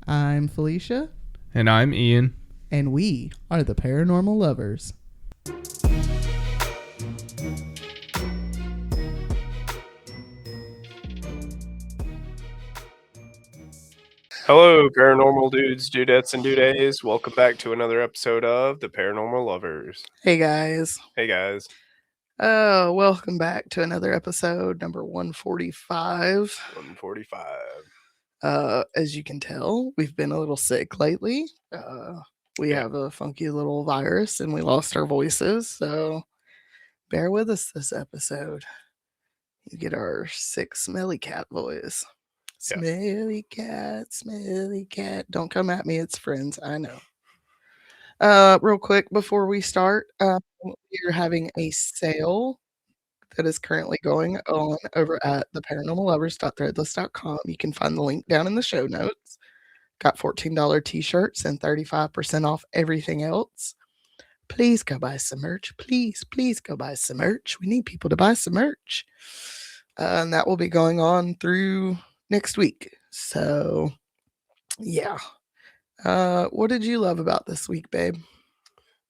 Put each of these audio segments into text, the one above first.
I'm Felicia, And I'm Ian. and we are the Paranormal Lovers. Hello, paranormal dudes, dudettes, and dudays. Welcome back to another episode of the Paranormal Lovers. Hey guys. Hey guys. Welcome back to another episode, number 145. 145. As you can tell, we've been a little sick lately. We have a funky little virus and we lost our voices, so bear with us this episode. You get our sick, smelly cat voice. Yeah. Smelly cat. Don't come at me, it's friends, I know. Real quick before we start, we're having a sale that is currently going on over at theparanormallovers.threadless.com. You can find the link down in the show notes. Got $14 t-shirts and 35% off everything else. Please go buy some merch. Please go buy some merch. We need people to buy some merch. And that will be going on through next week. So, yeah. What did you love about this week, babe?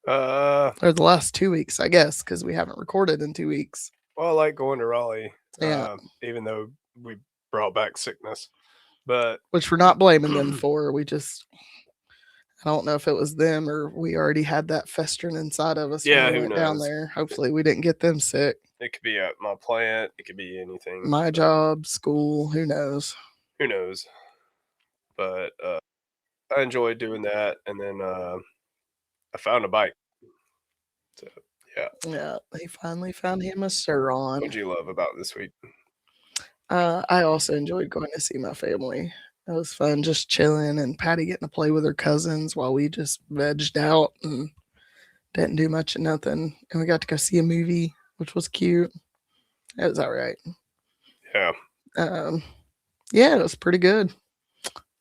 Or the last 2 weeks, I guess, because we haven't recorded in 2 weeks. Well, I like going to Raleigh, Yeah. even though we brought back sickness. But which we're not blaming them for. I don't know if it was them or we already had that festering inside of us when we went down there. Hopefully we didn't get them sick. It could be at my plant. It could be anything. My job, school, who knows? Who knows? But I enjoyed doing that. And then I found a bike. So, yeah. Yeah, they finally found him a Suron. What'd you love about this week? I also enjoyed going to see my family. It was fun just chilling and Patty getting to play with her cousins while we just vegged out and didn't do much of nothing. And we got to go see a movie, which was cute. It was all right. Yeah. Yeah, it was pretty good.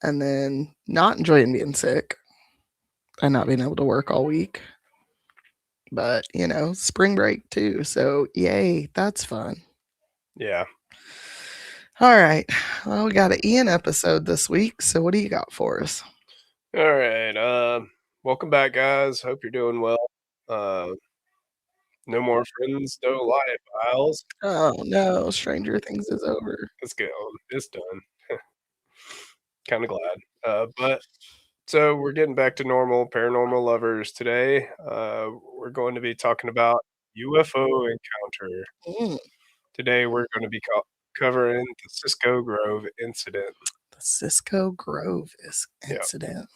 And then not enjoying being sick and not being able to work all week. But, spring break too. So, yay, that's fun. Yeah. All right. Well, we got an Ian episode this week. So, what do you got for us? All right. Welcome back, guys. Hope you're doing well. No more friends, no life, Isles. Oh, no. Stranger Things is over. Let's go. It's done. Kind of glad. But so we're getting back to normal paranormal lovers today. We're going to be talking about UFO encounter. Today we're going to be covering the Cisco Grove incident. The Cisco Grove incident.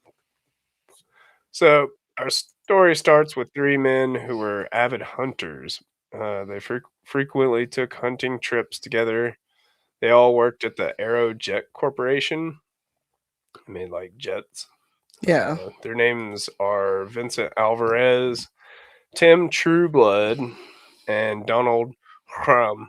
Yep. So our story starts with three men who were avid hunters. They frequently took hunting trips together. They all worked at the Aero Jet Corporation. They made like jets. Yeah. Their names are Vincent Alvarez, Tim Trueblood, and Donald Shrum.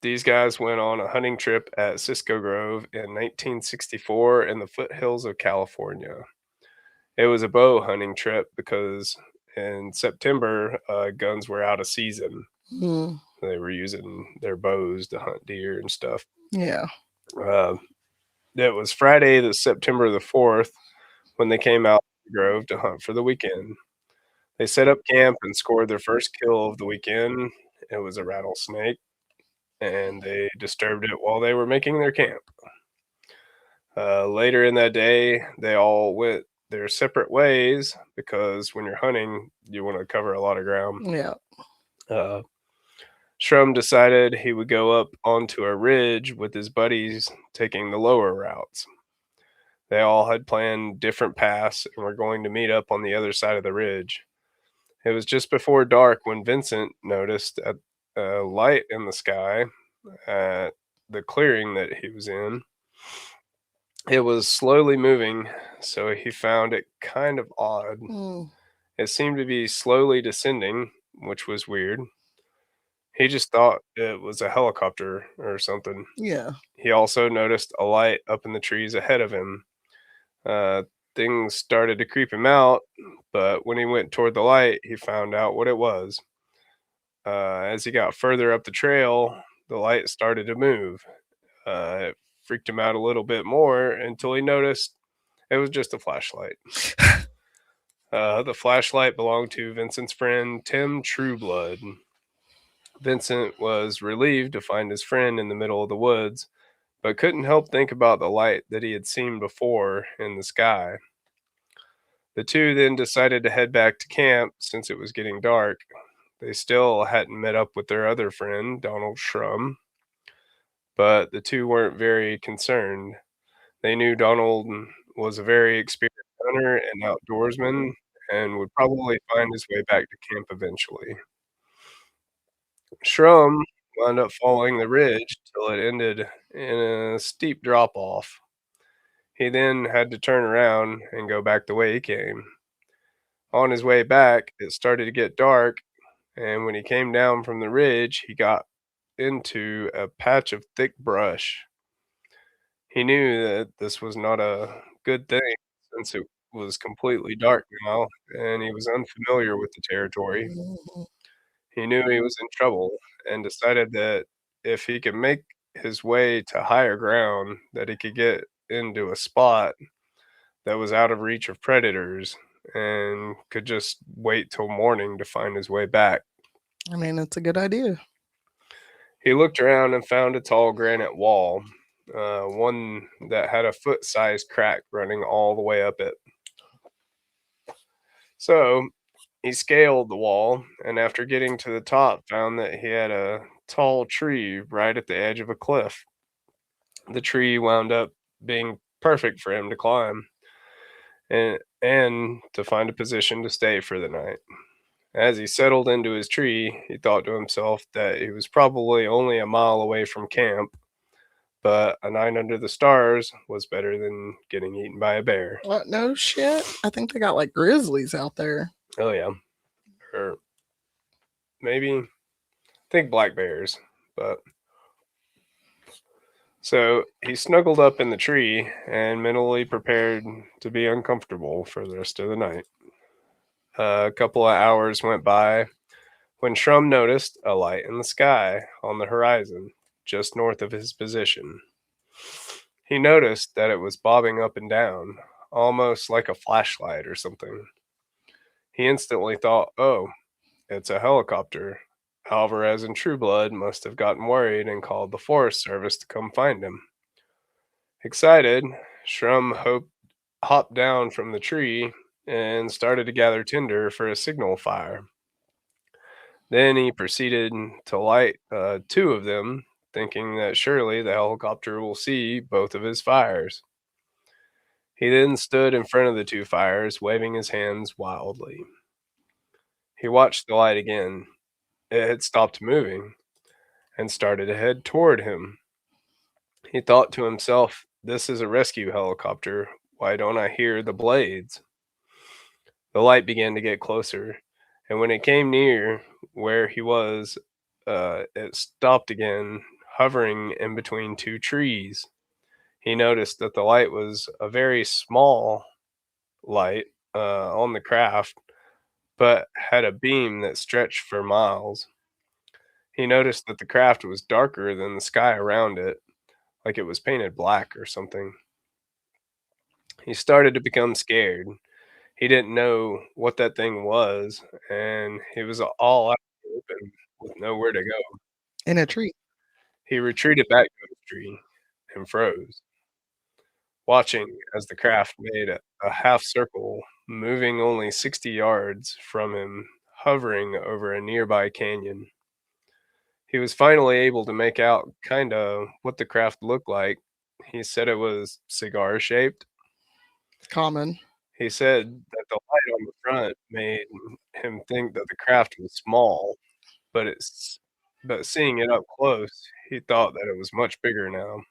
These guys went on a hunting trip at Cisco Grove in 1964 in the foothills of California. It was a bow hunting trip because in September, guns were out of season. Mm. They were using their bows to hunt deer and stuff. Yeah. It was Friday, the September the 4th, when they came out to the Grove to hunt for the weekend. They set up camp and scored their first kill of the weekend. It was a rattlesnake, and they disturbed it while they were making their camp. Later in that day, they all went their separate ways because when you're hunting, you want to cover a lot of ground. Yeah. Shrum decided he would go up onto a ridge with his buddies taking the lower routes. They all had planned different paths and were going to meet up on the other side of the ridge. It was just before dark when Vincent noticed a light in the sky at the clearing that he was in. It was slowly moving, so he found it kind of odd. It seemed to be slowly descending, which was weird. He just thought it was a helicopter or something. Yeah. He also noticed a light up in the trees ahead of him. Things started to creep him out, but when he went toward the light, he found out what it was. As he got further up the trail, the light started to move, It freaked him out a little bit more until he noticed it was just a flashlight. The flashlight belonged to Vincent's friend Tim Trueblood. Vincent was relieved to find his friend in the middle of the woods, but couldn't help think about the light that he had seen before in the sky. The two then decided to head back to camp since it was getting dark. They still hadn't met up with their other friend, Donald Shrum, but the two weren't very concerned. They knew Donald was a very experienced hunter and outdoorsman and would probably find his way back to camp eventually. Shrum wound up following the ridge till it ended in a steep drop off. He then had to turn around and go back the way he came. On his way back, it started to get dark, and when he came down from the ridge, he got into a patch of thick brush. He knew that this was not a good thing since it was completely dark now and he was unfamiliar with the territory. Mhm. He knew he was in trouble and decided that if he could make his way to higher ground, that he could get into a spot that was out of reach of predators and could just wait till morning to find his way back. I mean, it's a good idea. He looked around and found a tall granite wall, one that had a foot-sized crack running all the way up it. So he scaled the wall, and after getting to the top, found that he had a tall tree right at the edge of a cliff. The tree wound up being perfect for him to climb and to find a position to stay for the night. As he settled into his tree, he thought to himself that he was probably only a mile away from camp, but a night under the stars was better than getting eaten by a bear. What? No shit. I think they got like grizzlies out there. Oh, yeah. Or maybe, I think black bears, but. So he snuggled up in the tree and mentally prepared to be uncomfortable for the rest of the night. A couple of hours went by when Shrum noticed a light in the sky on the horizon, just north of his position. He noticed that it was bobbing up and down, almost like a flashlight or something. He instantly thought, oh, it's a helicopter. Alvarez and Trueblood must have gotten worried and called the Forest Service to come find him. Excited, Shrum hopped down from the tree and started to gather tinder for a signal fire. Then he proceeded to light two of them, thinking that surely the helicopter will see both of his fires. He then stood in front of the two fires, waving his hands wildly. He watched the light again. It had stopped moving and started to head toward him. He thought to himself, this is a rescue helicopter. Why don't I hear the blades? The light began to get closer, and when it came near where he was, it stopped again, hovering in between two trees. He noticed that the light was a very small light on the craft, but had a beam that stretched for miles. He noticed that the craft was darker than the sky around it, like it was painted black or something. He started to become scared. He didn't know what that thing was, and he was all out in the open with nowhere to go. In a tree. He retreated back to his tree and froze, watching as the craft made a half circle, moving only 60 yards from him, hovering over a nearby canyon. He was finally able to make out kinda what the craft looked like. He said it was cigar shaped. Common. He said that the light on the front made him think that the craft was small, but seeing it up close, he thought that it was much bigger now.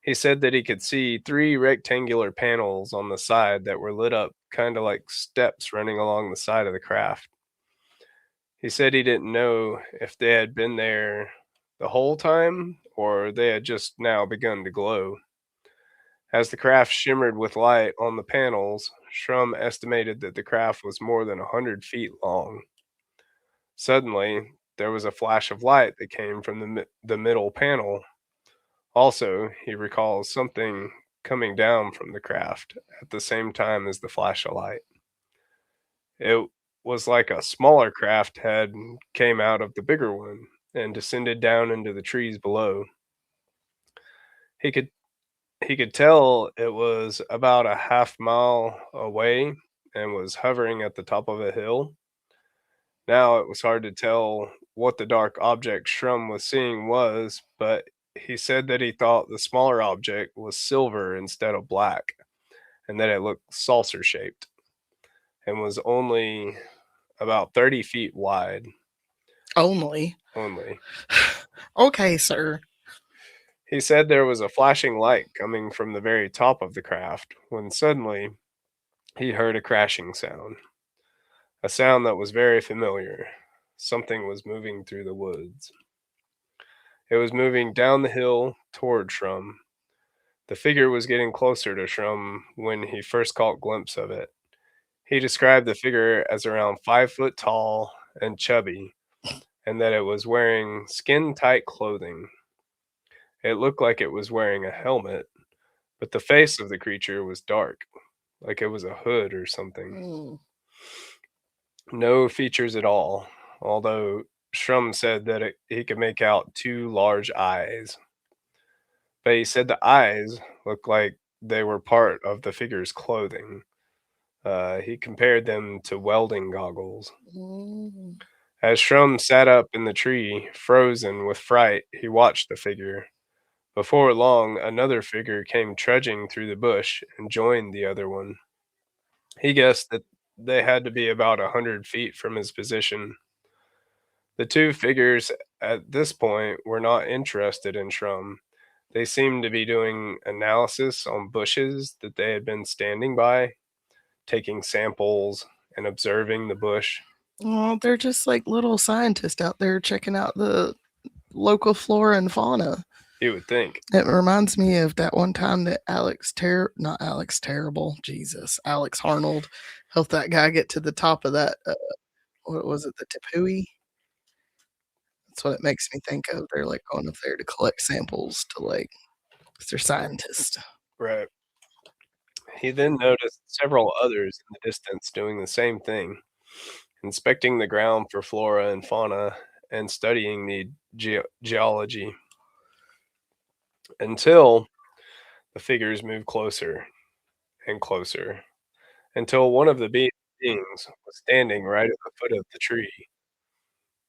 He said that he could see 3 rectangular panels on the side that were lit up kinda like steps running along the side of the craft. He said he didn't know if they had been there the whole time or they had just now begun to glow. As the craft shimmered with light on the panels, Shrum estimated that the craft was more than 100 feet long. Suddenly, there was a flash of light that came from the middle panel. Also, he recalls something coming down from the craft at the same time as the flash of light. It was like a smaller craft had came out of the bigger one and descended down into the trees below. He could he could tell it was about a half mile away and was hovering at the top of a hill. Now it was hard to tell what the dark object Shrum was seeing was, but he said that he thought the smaller object was silver instead of black, and that it looked saucer shaped and was only about 30 feet wide. Only. Only. Okay, sir. He said there was a flashing light coming from the very top of the craft when suddenly he heard a crashing sound. A sound that was very familiar. Something was moving through the woods. It was moving down the hill toward Shrum. The figure was getting closer to Shrum when he first caught glimpse of it. He described the figure as around 5 foot tall and chubby, and that it was wearing skin tight clothing. It looked like it was wearing a helmet, but the face of the creature was dark, like it was a hood or something. Mm. No features at all, although Shrum said that he could make out two large eyes. But he said the eyes looked like they were part of the figure's clothing. He compared them to welding goggles. Mm. As Shrum sat up in the tree, frozen with fright, he watched the figure. Before long, another figure came trudging through the bush and joined the other one. He guessed that they had to be about 100 feet from his position. The two figures at this point were not interested in Shrum. They seemed to be doing analysis on bushes that they had been standing by, taking samples and observing the bush. Well, they're just like little scientists out there checking out the local flora and fauna. You would think. It reminds me of that one time that Alex Arnold helped that guy get to the top of that, what was it, the Tepui? That's what it makes me think of. They're like going up there to collect samples to like, 'cause they're scientists. Right. He then noticed several others in the distance doing the same thing, inspecting the ground for flora and fauna and studying the geology until the figures moved closer and closer until one of the beings was standing right at the foot of the tree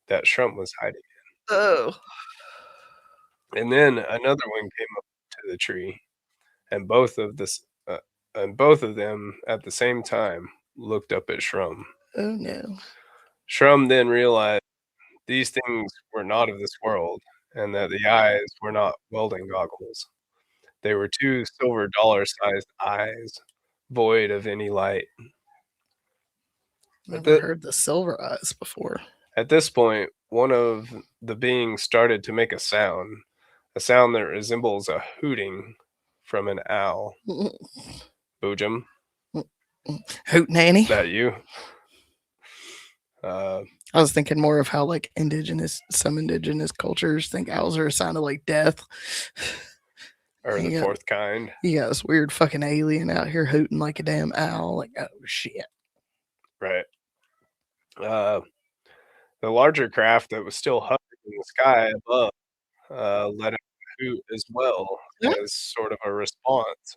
that Shrum was hiding. Oh. And then another one came up to the tree, and both of them at the same time looked up at Shrum. Oh no. Shrum then realized these things were not of this world, and that the eyes were not welding goggles. They were two silver dollar-sized eyes, void of any light. Never heard the silver eyes before. At this point, one of the beings started to make a sound that resembles a hooting from an owl. Boojum, Hoot nanny. that you? I was thinking more of how like some indigenous cultures think owls are a sign of like death. Or the fourth kind. You got this weird fucking alien out here hooting like a damn owl. Like, oh shit. Right. The larger craft that was still hovering in the sky above let out a hoot as well as sort of a response.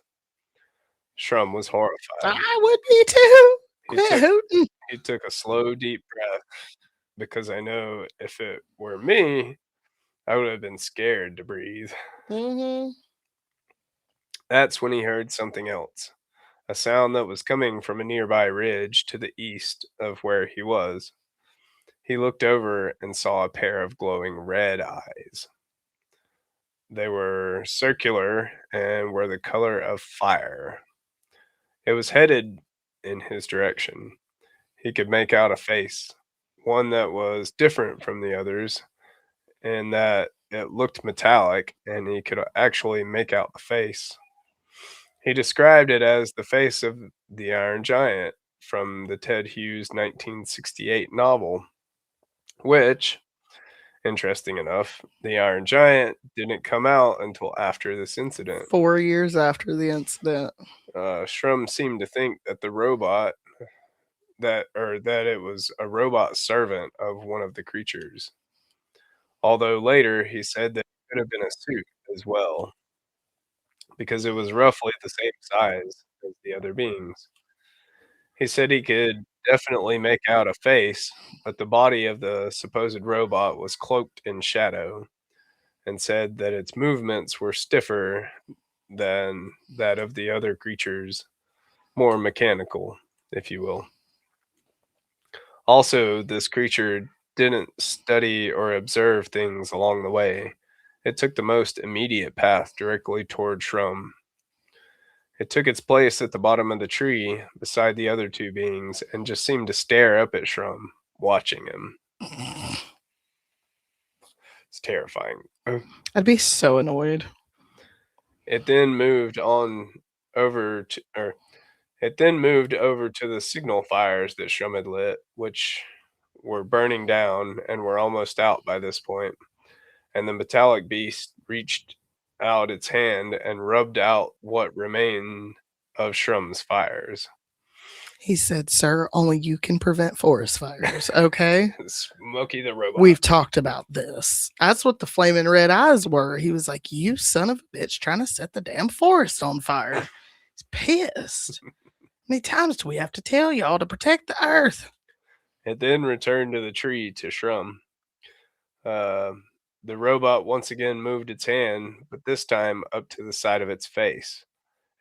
Shrum was horrified. I would be too. Quit hooting. He took a slow, deep breath because I know if it were me, I would have been scared to breathe. Mm-hmm. That's when he heard something else, a sound that was coming from a nearby ridge to the east of where he was. He looked over and saw a pair of glowing red eyes. They were circular and were the color of fire. It was headed in his direction. He could make out a face, one that was different from the others, in that it looked metallic and he could actually make out the face. He described it as the face of the Iron Giant from the Ted Hughes 1968 novel, which, Interesting enough, the Iron Giant didn't come out until after this incident. 4 years after the incident. Shrum seemed to think that the robot that it was a robot servant of one of the creatures. Although later he said that it could have been a suit as well, because it was roughly the same size as the other beings. He said he could definitely make out a face, but the body of the supposed robot was cloaked in shadow, and said that its movements were stiffer than that of the other creatures, more mechanical, if you will. Also, this creature didn't study or observe things along the way. It took the most immediate path directly toward Shrum. It took its place at the bottom of the tree beside the other two beings and just seemed to stare up at Shrum, watching him. It's terrifying. I'd be so annoyed. It then moved over to the signal fires that Shrum had lit, which were burning down and were almost out by this point. And the metallic beast reached out its hand and rubbed out what remained of Shrum's fires. He said, "Sir, only you can prevent forest fires, okay? Smokey the robot. We've talked about this." That's what the flaming red eyes were. He was like, "You son of a bitch, trying to set the damn forest on fire." He's pissed. How many times do we have to tell y'all to protect the earth? It then returned to the tree to Shrum. The robot once again moved its hand, but this time up to the side of its face.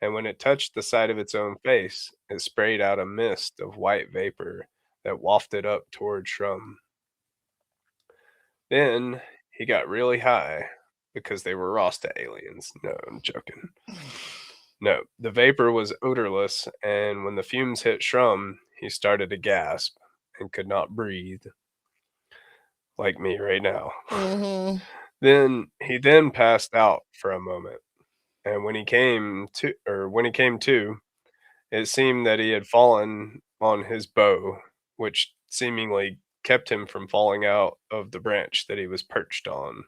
And when it touched the side of its own face, it sprayed out a mist of white vapor that wafted up toward Shrum. Then he got really high because they were Rasta aliens. No, I'm joking. No, the vapor was odorless, and when the fumes hit Shrum, he started to gasp and could not breathe. Like me right now. Mm-hmm. Then he passed out for a moment. And when he came to, it seemed that he had fallen on his bow, which seemingly kept him from falling out of the branch that he was perched on.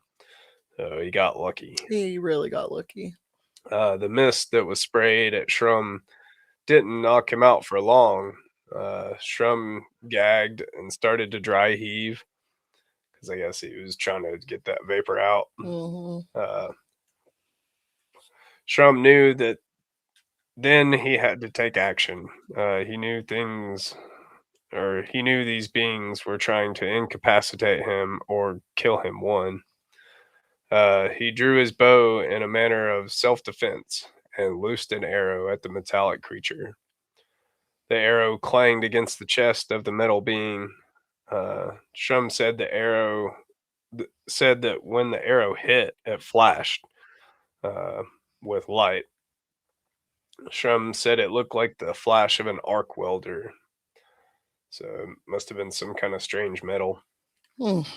So he got lucky. He really got lucky. The mist that was sprayed at Shrum didn't knock him out for long. Shrum gagged and started to dry heave because I guess he was trying to get that vapor out. Mm-hmm. Shrum knew that then he had to take action. He knew these beings were trying to incapacitate him or kill him. He drew his bow in a manner of self-defense and loosed an arrow at the metallic creature. The arrow clanged against the chest of the metal being. Shrum said that when the arrow hit, it flashed with light. Shrum said it looked like the flash of an arc welder. So it must have been some kind of strange metal. Mm.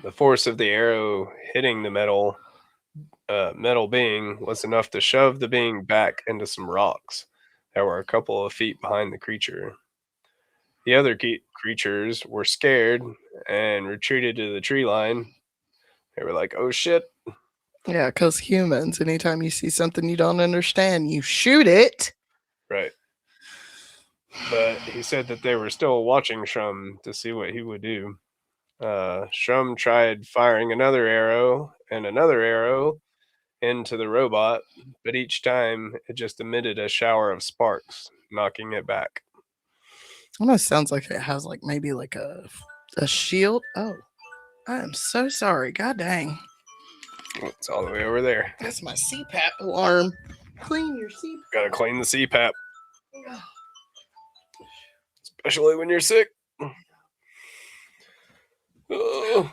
The force of the arrow hitting the metal being was enough to shove the being back into some rocks that were a couple of feet behind the creature. The other creatures were scared and retreated to the tree line. They were like, "Oh shit." Yeah, because humans, anytime you see something you don't understand, you shoot it. Right. But he said that they were still watching Shrum to see what he would do. Shrum tried firing another arrow into the robot, but each time it just emitted a shower of sparks, knocking it back. Almost sounds like it has like maybe like a shield. Oh, I am so sorry. God dang. It's all the way over there. That's my CPAP alarm. Clean your CPAP. Gotta clean the CPAP. Especially when you're sick. Oh.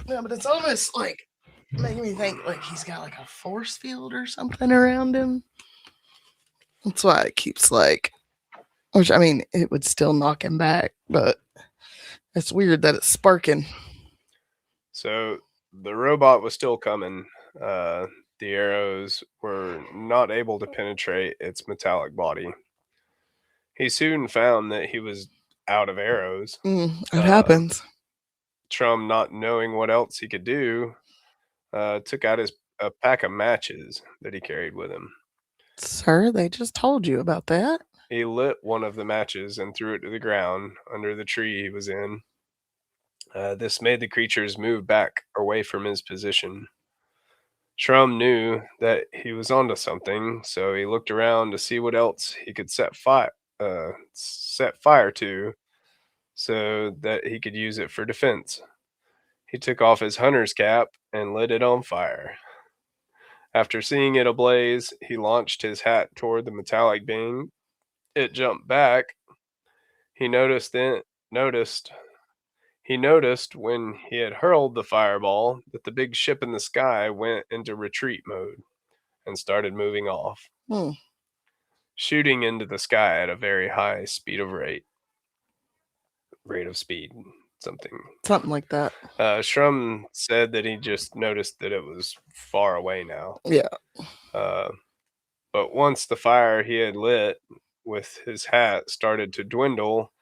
No, but it's almost like making me think like he's got like a force field or something around him. That's why it keeps like, which I mean, it would still knock him back, but it's weird that it's sparking. So the robot was still coming. The arrows were not able to penetrate its metallic body. He soon found that he was out of arrows. It happens. Shrum, not knowing what else he could do, took out a pack of matches that he carried with him. Sir, they just told you about that. He lit one of the matches and threw it to the ground under the tree he was in. This made the creatures move back away from his position. Shrum knew that he was onto something, so he looked around to see what else he could set fire to, so that he could use it for defense. He took off his hunter's cap and lit it on fire. After seeing it ablaze, he launched his hat toward the metallic being. It jumped back. He noticed he noticed when he had hurled the fireball that the big ship in the sky went into retreat mode and started moving off, Hmm. shooting into the sky at a very high rate of speed, something. Something like that. Shrum said that he just noticed that it was far away now. Yeah. But once the fire he had lit with his hat started to dwindle,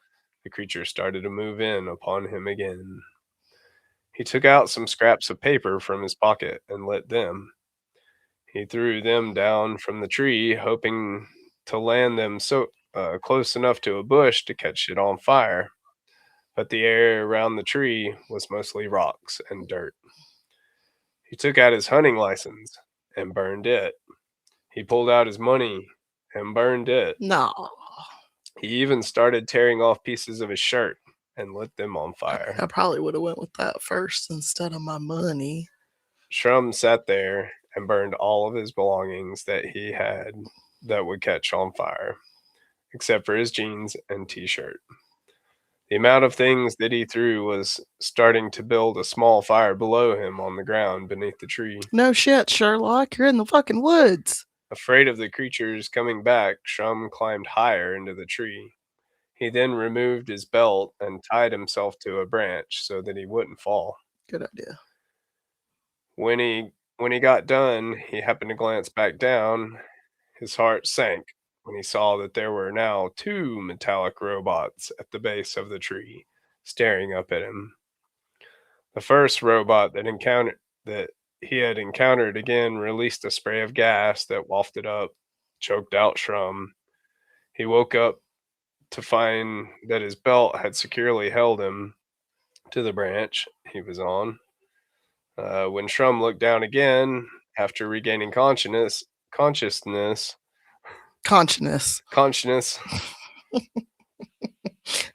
the creature started to move in upon him again. He took out some scraps of paper from his pocket and lit them. He threw them down from the tree, hoping to land them so close enough to a bush to catch it on fire. But the area around the tree was mostly rocks and dirt. He took out his hunting license and burned it. He pulled out his money and burned it. No. He even started tearing off pieces of his shirt and lit them on fire. I probably would have went with that first instead of my money. Shrum sat there and burned all of his belongings that he had that would catch on fire, except for his jeans and t-shirt. The amount of things that he threw was starting to build a small fire below him on the ground beneath the tree. No shit, Sherlock. You're in the fucking woods. Afraid of the creatures coming back, Shrum climbed higher into the tree. He then removed his belt and tied himself to a branch so that he wouldn't fall. Good idea. When he got done, he happened to glance back down. His heart sank when he saw that there were now 2 metallic robots at the base of the tree, staring up at him. The first robot that he had encountered again released a spray of gas that wafted up, choked out Shrum. He woke up to find that his belt had securely held him to the branch he was on. When Shrum looked down again after regaining consciousness, Consciousness.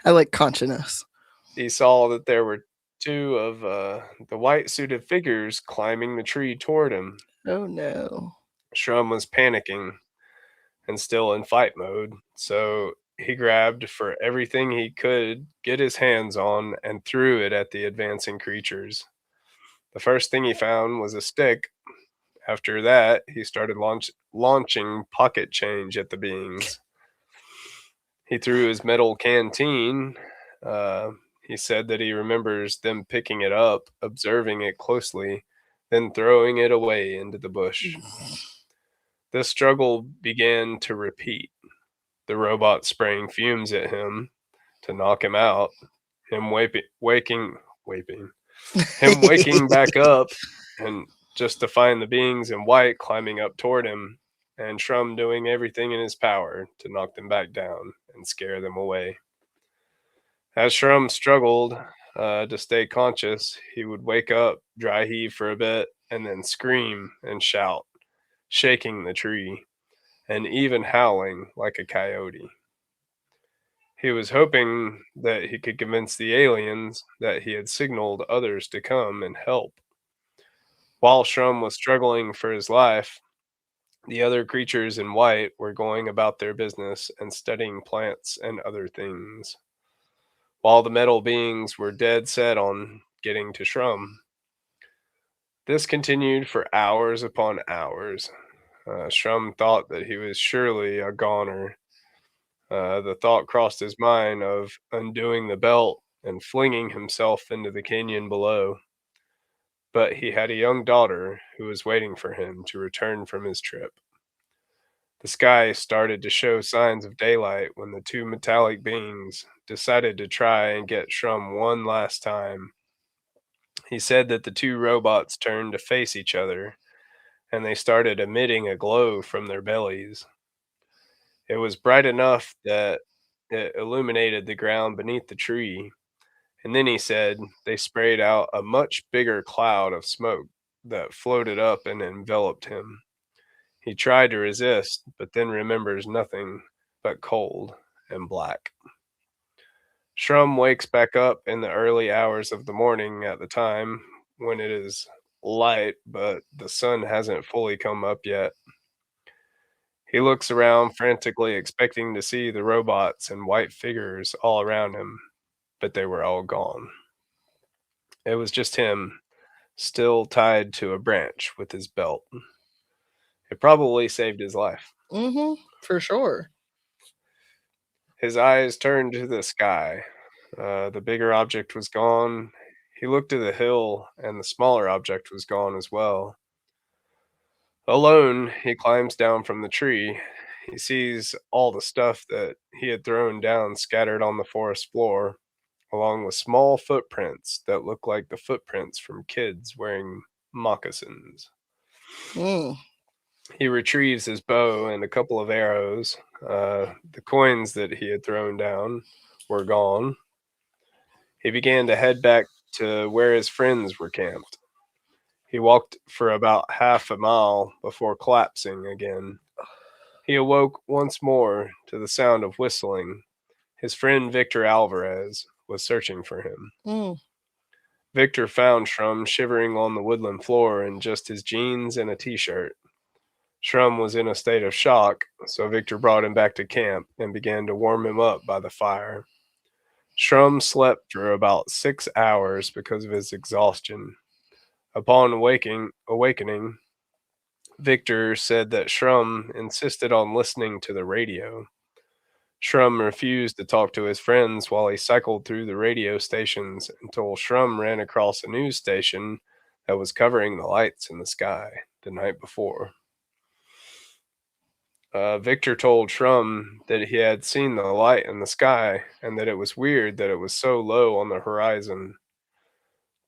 I like consciousness. He saw that there were 2 of the white suited figures climbing the tree toward him. Oh no. Shrum was panicking and still in fight mode, so he grabbed for everything he could get his hands on and threw it at the advancing creatures. The first thing he found was a stick. After that, he started launching pocket change at the beings. He threw his metal canteen. He said that he remembers them picking it up, observing it closely, then throwing it away into the bush. This struggle began to repeat. The robot spraying fumes at him to knock him out, him waking back up, and just to find the beings in white climbing up toward him, and Shrum doing everything in his power to knock them back down and scare them away. As Shrum struggled to stay conscious, he would wake up, dry heave for a bit, and then scream and shout, shaking the tree, and even howling like a coyote. He was hoping that he could convince the aliens that he had signaled others to come and help. While Shrum was struggling for his life, the other creatures in white were going about their business and studying plants and other things, while the metal beings were dead set on getting to Shrum. This continued for hours upon hours. Shrum thought that he was surely a goner. The thought crossed his mind of undoing the belt and flinging himself into the canyon below. But he had a young daughter who was waiting for him to return from his trip. The sky started to show signs of daylight when the 2 metallic beings decided to try and get Shrum one last time. He said that the two robots turned to face each other and they started emitting a glow from their bellies. It was bright enough that it illuminated the ground beneath the tree, and then he said they sprayed out a much bigger cloud of smoke that floated up and enveloped him. He tried to resist, but then remembers nothing but cold and black. Shrum wakes back up in the early hours of the morning at the time when it is light, but the sun hasn't fully come up yet. He looks around frantically, expecting to see the robots and white figures all around him, but they were all gone. It was just him, still tied to a branch with his belt. It probably saved his life. For sure. His eyes turned to the sky. The bigger object was gone. He looked to the hill, and the smaller object was gone as well. Alone, he climbs down from the tree. He sees all the stuff that he had thrown down scattered on the forest floor, along with small footprints that look like the footprints from kids wearing moccasins. Mm. He retrieves his bow and a couple of arrows. The coins that he had thrown down were gone. He began to head back to where his friends were camped. He walked for about half a mile before collapsing again. He awoke once more to the sound of whistling. His friend Victor Alvarez was searching for him. Mm. Victor found Shrum shivering on the woodland floor in just his jeans and a t-shirt. Shrum was in a state of shock, so Victor brought him back to camp and began to warm him up by the fire. Shrum slept for about 6 hours because of his exhaustion. Upon awakening, Victor said that Shrum insisted on listening to the radio. Shrum refused to talk to his friends while he cycled through the radio stations until Shrum ran across a news station that was covering the lights in the sky the night before. Victor told Shrum that he had seen the light in the sky and that it was weird that it was so low on the horizon.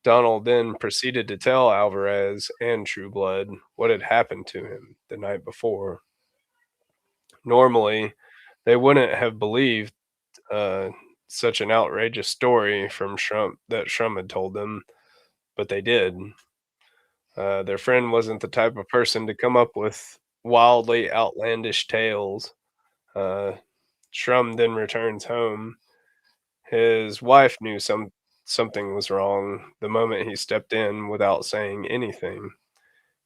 Donald then proceeded to tell Alvarez and Trueblood what had happened to him the night before. Normally, they wouldn't have believed such an outrageous story from Shrum that Shrum had told them, but they did. Their friend wasn't the type of person to come up with wildly outlandish tales. Uh, Shrum then returns home. His wife knew something was wrong the moment he stepped in without saying anything.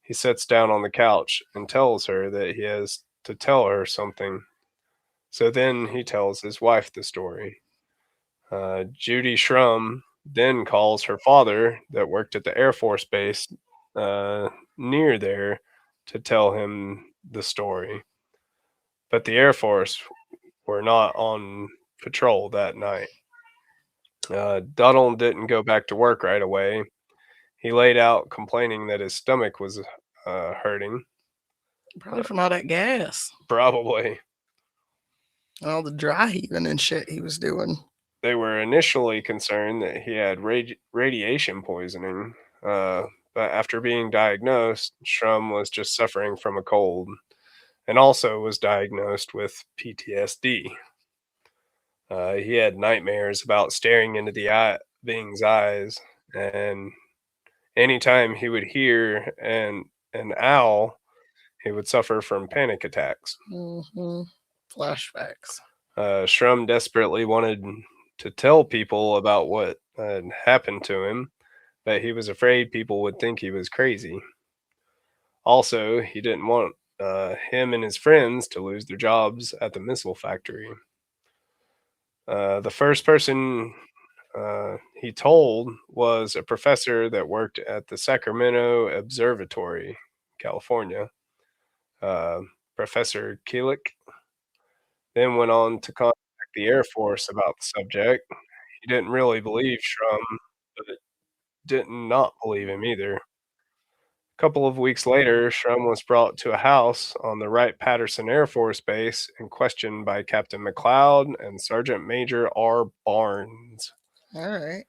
He sits down on the couch and tells her that he has to tell her something. So then he tells his wife the story. Judy Shrum then calls her father, that worked at the Air Force Base near there, to tell him the story. But the Air Force were not on patrol that night. Donald didn't go back to work right away. He laid out complaining that his stomach was hurting. Probably from all that gas. Probably. All the dry heaving and shit he was doing. They were initially concerned that he had radiation poisoning, but after being diagnosed, Shrum was just suffering from a cold and also was diagnosed with PTSD. He had nightmares about staring into the being's eyes, and anytime he would hear an owl, he would suffer from panic attacks. Mm-hmm. Flashbacks. Shrum desperately wanted to tell people about what had happened to him, but he was afraid people would think he was crazy. Also, he didn't want him and his friends to lose their jobs at the missile factory. The first person he told was a professor that worked at the Sacramento Observatory, California. Professor Keelik then went on to contact the Air Force about the subject. He didn't really believe Shrum, but did not believe him either. A couple of weeks later, Shrum was brought to a house on the Wright-Patterson Air Force Base and questioned by Captain McLeod and Sergeant Major R. Barnes. All right.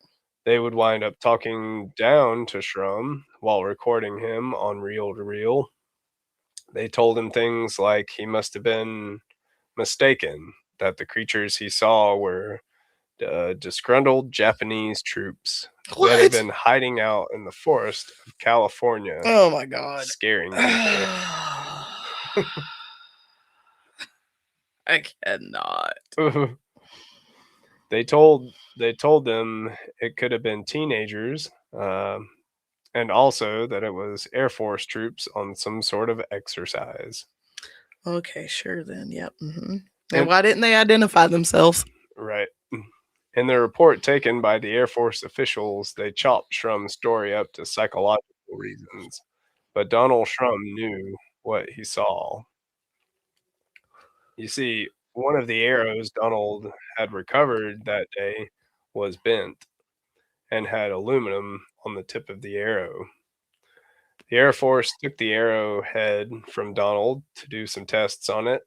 they would wind up talking down to Shrum while recording him on reel to reel. They told him things like he must have been mistaken, that the creatures he saw were disgruntled Japanese troops that had What? been hiding out in the forest of California, Oh my God. scaring people. I cannot. They told them it could have been teenagers, and also that it was Air Force troops on some sort of exercise. Okay, sure then. Yep. And And why didn't they identify themselves? right. In the report taken by the Air Force officials, they chopped Shrum's story up to psychological reasons. But Donald Shrum knew what he saw. You see, one of the arrows Donald had recovered that day was bent and had aluminum on the tip of the arrow. The Air Force took the arrow head from Donald to do some tests on it,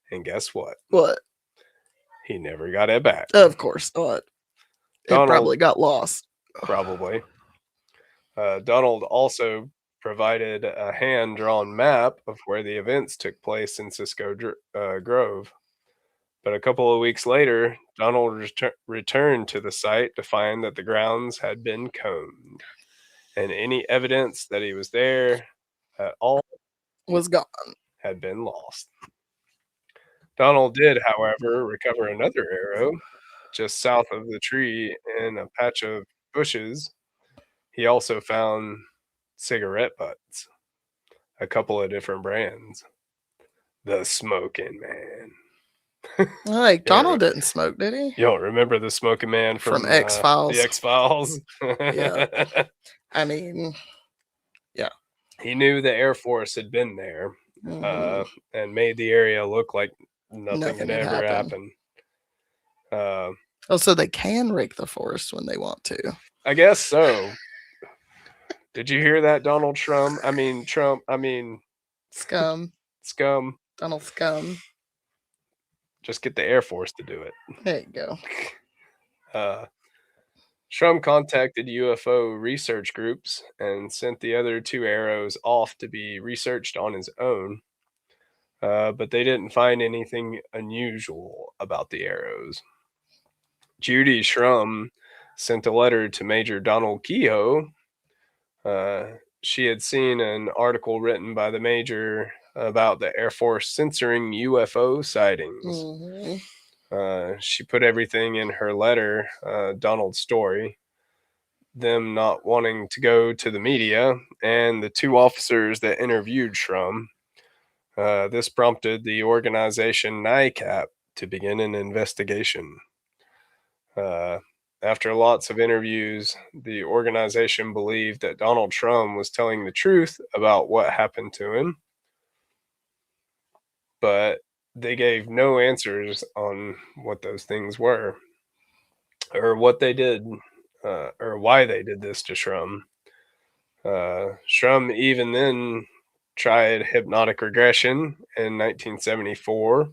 and guess what? What? He never got it back. Of course not. It Donald probably got lost. probably. Donald also provided a hand-drawn map of where the events took place in Cisco Grove. But a couple of weeks later, Donald returned to the site to find that the grounds had been combed, and any evidence that he was there at all Was gone. had been lost. Donald did, however, recover another arrow just south of the tree in a patch of bushes. He also found cigarette butts, a couple of different brands. The Smoking Man. Like, Donald didn't smoke, did he? You don't remember the Smoking Man from X-Files. The X-Files? Yeah. I mean, yeah. He knew the Air Force had been there and made the area look like nothing had ever happened. So they can rake the forest when they want to. I guess so. Did you hear that, Donald Trump? I mean, Scum. Scum. Donald Scum. Just get the Air Force to do it. There you go. Shrum contacted UFO research groups and sent the other two arrows off to be researched on his own. But they didn't find anything unusual about the arrows. Judy Shrum sent a letter to Major Donald Kehoe. She had seen an article written by the major about the Air Force censoring UFO sightings. She put everything in her letter, Donald's story, them not wanting to go to the media, and the two officers that interviewed Shrum. This prompted the organization NICAP to begin an investigation. After lots of interviews, the organization believed that Donald Shrum was telling the truth about what happened to him, but they gave no answers on what those things were, or what they did, or why they did this to Shrum. Shrum even then tried hypnotic regression in 1974.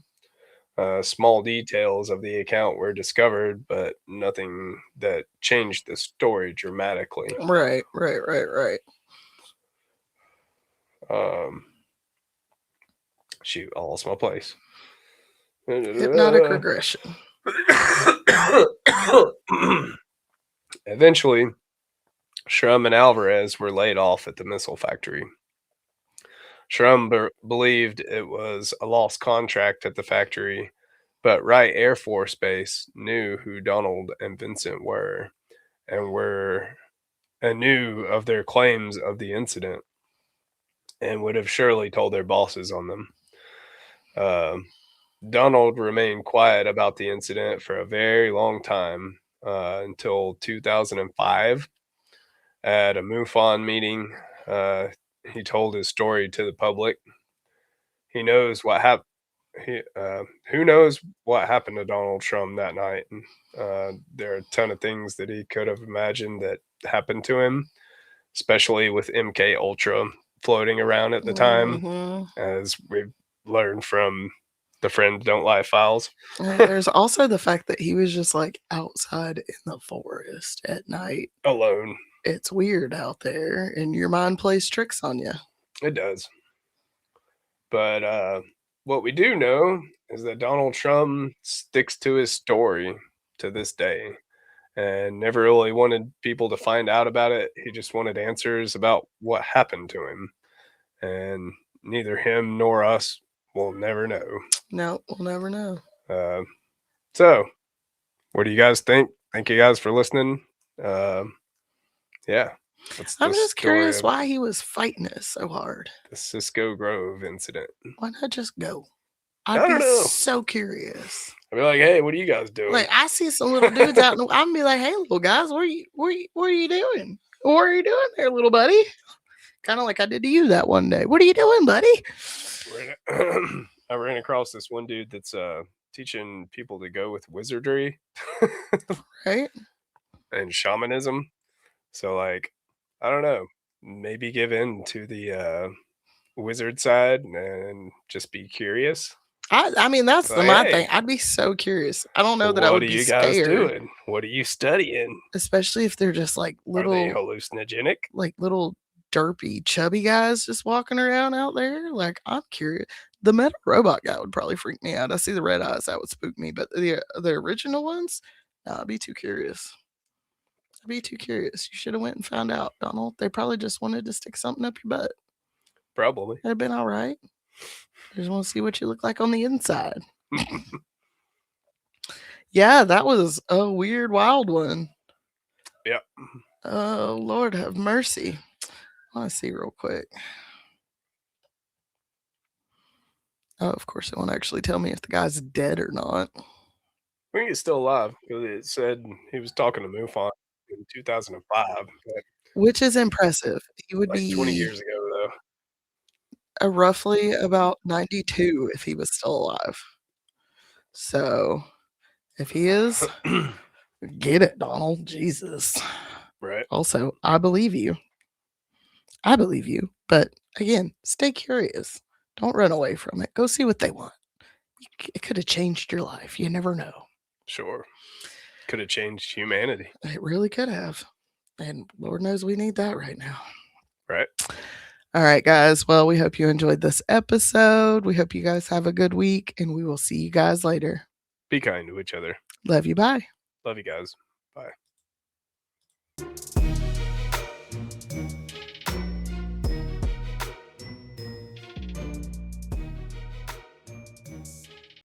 Small details of the account were discovered, but nothing that changed the story dramatically. Right. Shoot, I lost my place. Hypnotic regression. Eventually, Shrum and Alvarez were laid off at the missile factory. Shrum believed it was a lost contract at the factory, but Wright Air Force Base knew who Donald and Vincent were and knew of their claims of the incident and would have surely told their bosses on them. Donald remained quiet about the incident for a very long time, until 2005 at a MUFON meeting. He told his story to the public. He knows what happened. Who knows what happened to Donald Trump that night? There are a ton of things that he could have imagined that happened to him, especially with MK Ultra floating around at the time, as we've learned from The friends don't lie files. There's also the fact that he was just like outside in the forest at night. Alone. It's weird out there, and your mind plays tricks on you. It does. But what we do know is that Donald Trump sticks to his story to this day and never really wanted people to find out about it. He just wanted answers about what happened to him. And neither him nor us will never know. No, we'll never know. So, what do you guys think? Thank you guys for listening. Yeah. I'm just curious why he was fighting us so hard. The Cisco Grove incident. Why not just go? I don't know. So curious. I'd be like, hey, what are you guys doing? Like, I see some little dudes out, and I'm be like, hey, little guys, what are you doing? What are you doing there, little buddy? Kind of like I did to you that one day. What are you doing, buddy? I ran across this one dude that's teaching people to go with wizardry, right? And shamanism. So, like, I don't know, maybe give in to the wizard side and just be curious. I mean, that's my thing. I'd be so curious. I don't know that I would be scared. What are you guys doing? What are you studying? Especially if they're just like little... Are they hallucinogenic? Like little derpy, chubby guys just walking around out there. Like, I'm curious. The metal robot guy would probably freak me out. I see the red eyes. That would spook me. But the original ones, no, I'd be too curious. You should have went and found out, Donald. They probably just wanted to stick something up your butt. Probably. That'd have been all right. I just want to see what you look like on the inside. Yeah, that was a weird, wild one. Yeah. Oh, Lord have mercy. I want to see real quick. Oh, of course, it won't actually tell me if the guy's dead or not. I think he's still alive because it said he was talking to MUFON in 2005. Which is impressive. He would like be 20 years ago, though. Roughly about 92 if he was still alive. So, if he is, get it, Donald. Jesus. Right. Also, I believe you. But again, stay curious. Don't run away from it. Go see what they want. It could have changed your life. You never know. Sure. Could have changed humanity. It really could have. And Lord knows we need that right now. Right. All right, guys. Well, we hope you enjoyed this episode. We hope you guys have a good week, and we will see you guys later. Be kind to each other. Love you. Bye. Love you guys. Bye.